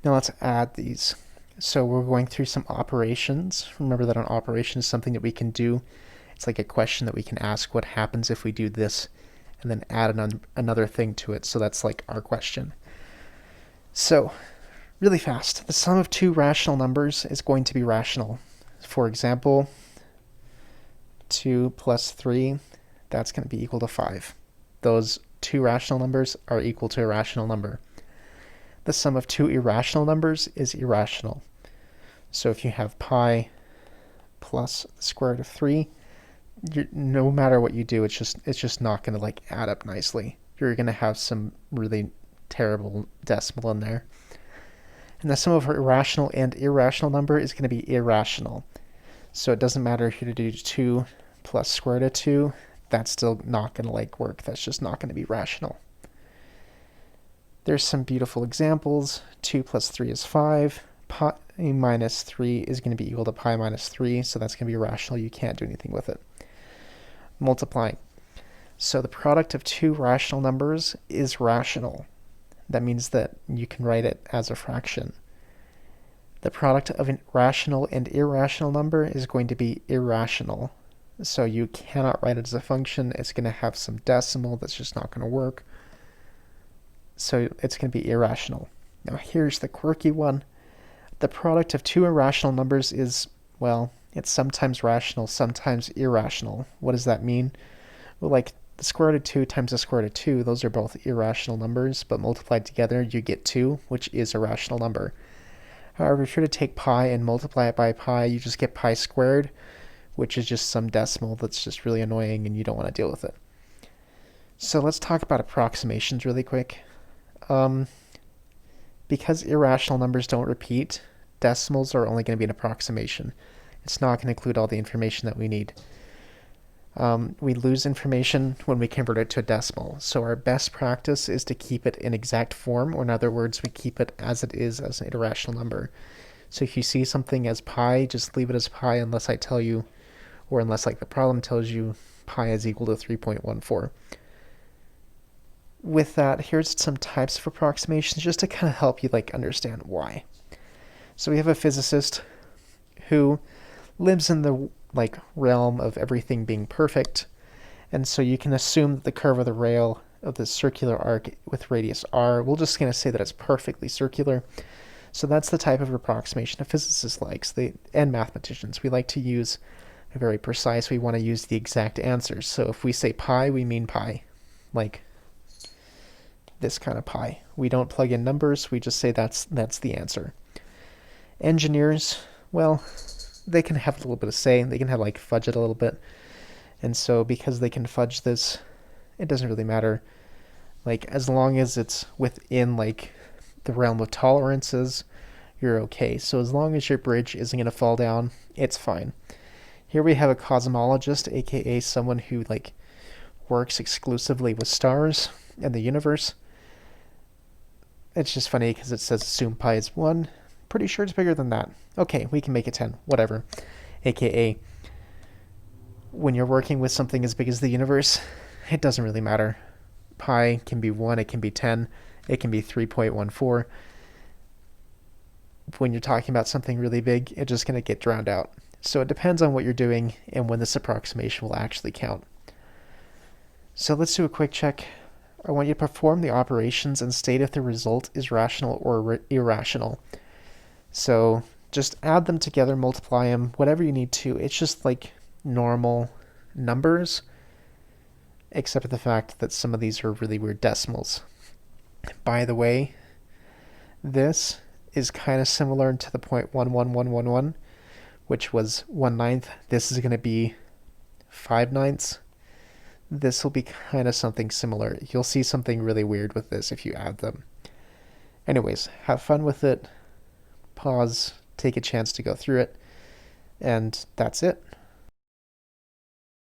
Now let's add these. So we're going through some operations. Remember that an operation is something that we can do. It's like a question that we can ask, what happens if we do this, and then add another thing to it. So that's like our question. So really fast, the sum of two rational numbers is going to be rational. For example, 2 plus 3, that's going to be equal to 5. Those two rational numbers are equal to a rational number. The sum of two irrational numbers is irrational. So if you have pi plus the square root of 3, no matter what you do, it's just not going to like add up nicely. You're going to have some really terrible decimal in there. And the sum of irrational and irrational number is going to be irrational. So it doesn't matter if you do 2 plus square root of 2, that's still not going to like work. That's just not going to be rational. There's some beautiful examples. 2 plus 3 is 5. Pi minus 3 is going to be equal to pi minus 3, so that's going to be rational. You can't do anything with it. Multiplying. So the product of two rational numbers is rational. That means that you can write it as a fraction. The product of a rational and irrational number is going to be irrational. So you cannot write it as a function. It's going to have some decimal that's just not going to work. So it's going to be irrational. Now here's the quirky one. The product of two irrational numbers is, well, it's sometimes rational, sometimes irrational. What does that mean? Well, like the square root of 2 times the square root of 2, those are both irrational numbers, but multiplied together you get 2, which is a rational number. However, if you were to take pi and multiply it by pi, you just get pi squared, which is just some decimal that's just really annoying and you don't want to deal with it. So let's talk about approximations really quick. Because irrational numbers don't repeat, decimals are only going to be an approximation. It's not going to include all the information that we need. We lose information when we convert it to a decimal. So our best practice is to keep it in exact form, or in other words, we keep it as it is as an irrational number. So if you see something as pi, just leave it as pi unless I tell you, or unless like the problem tells you pi is equal to 3.14. With that, here's some types of approximations just to kind of help you like understand why. So we have a physicist who lives in the like realm of everything being perfect, and so you can assume that the curve of the rail of the circular arc with radius r, we're just going to say that it's perfectly circular. So that's the type of approximation a physicist likes, and mathematicians. We like to use a very precise, we want to use the exact answers. So if we say pi, we mean pi, like this kind of pi. We don't plug in numbers, we just say that's the answer. Engineers, well, they can have a little bit of say, they can have like fudge it a little bit. And so because they can fudge this, it doesn't really matter. Like as long as it's within like the realm of tolerances, you're okay. So as long as your bridge isn't going to fall down, it's fine. Here we have a cosmologist, aka someone who like works exclusively with stars and the universe. It's just funny because it says assume pi is 1. Pretty sure it's bigger than that. Okay, we can make it 10, whatever. AKA, when you're working with something as big as the universe, it doesn't really matter. Pi can be 1, it can be 10, it can be 3.14. When you're talking about something really big, it's just going to get drowned out. So it depends on what you're doing and when this approximation will actually count. So let's do a quick check. I want you to perform the operations and state if the result is rational or irrational. So just add them together, multiply them, whatever you need to. It's just like normal numbers, except for the fact that some of these are really weird decimals. By the way, this is kind of similar to the 0.11111, which was 1/9. This is going to be 5/9. This will be kind of something similar. You'll see something really weird with this if you add them. Anyways, have fun with it. Pause, take a chance to go through it, and that's it.